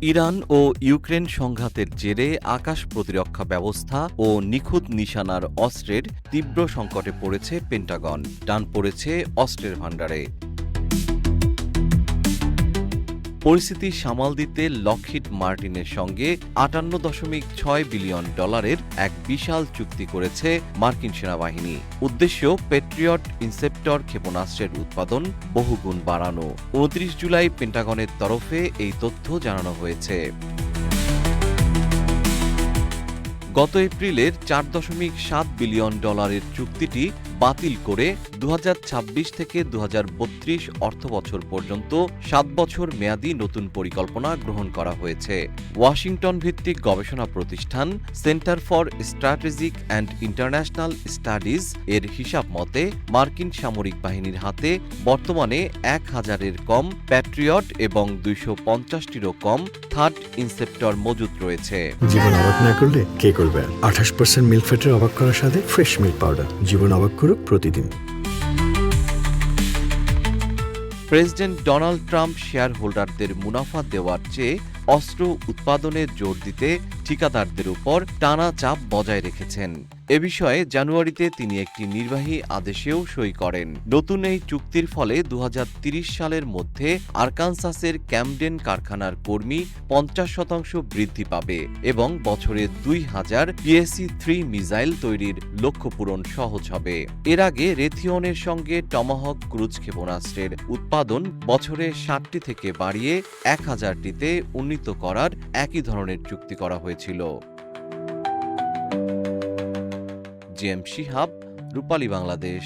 Iran ও Ukraine সংঘাতের জেরে আকাশ প্রতিরক্ষা ব্যবস্থা ও নিখুঁত নিশানার অস্ত্রের তীব্র সংকটে পড়েছে পেন্টাগন। টান পড়েছে অস্ত্রের ভাণ্ডারে। পরিস্থিতি সামাল দিতে লকহিড মার্টিনের সঙ্গে $58.6 বিলিয়ন এক বিশাল চুক্তি করেছে মার্কিন সেনাবাহিনী। উদ্দেশ্য প্যাট্রিয়ট ইনসেপ্টর ক্ষেপণাস্ত্রের উৎপাদন বহুগুণ বাড়ানো। 29 জুলাই পেন্টাগনের তরফে এই তথ্য জানানো হয়েছে। গত এপ্রিলের $4.7 বিলিয়ন চুক্তিটি বাতিল করে 2026 থেকে 2032 অর্থবছর পর্যন্ত 7 বছর মেয়াদী নতুন পরিকল্পনা গ্রহণ করা হয়েছে। ওয়াশিংটন ভিত্তিক গবেষণা প্রতিষ্ঠান centre for strategic and international studies এর হিসাব মতে মার্কিন সামরিক বাহিনীর হাতে বর্তমানে 1000-এর কম প্যাট্রিয়ট এবং 250-টিরও কম থার্ড ইনসেপ্টর মজুত রয়েছে। জীবন অবাক না করলে কে করবে? 28% মিল্ক ফ্যাটের অবাক করার সাথে ফ্রেশ মিল্ক পাউডার। জীবন অবাক করুক প্রতিদিন। প্রেসিডেন্ট ডোনাল্ড ট্রাম্প শেয়ার হোল্ডারদের মুনাফা দেওয়ার চেয়ে অস্ত্র উৎপাদনে জোর দিতে ঠিকাদারদের উপর টানা চাপ বজায় রেখেছেন। এ বিষয়ে জানুয়ারিতে তিনি একটি নির্বাহী আদেশেও সই করেন। নতুন এই চুক্তির ফলে 2030 সালের মধ্যে আরকানসাসের ক্যামডেন কারখানার কর্মী 50% বৃদ্ধি পাবে এবং বছরে 2000 PSC-3 মিসাইল তৈরির লক্ষ্য পূরণ সহজ হবে। এর আগে রেথিয়নের সঙ্গে টমাহক ক্রুজ ক্ষেপণাস্ত্রের উৎপাদন বছরে 60টি থেকে বাড়িয়ে 1000টিতে উন্নীত করার একই ধরনের চুক্তি করা হয়েছিল। জিএম শিহাব, রূপালী বাংলাদেশ।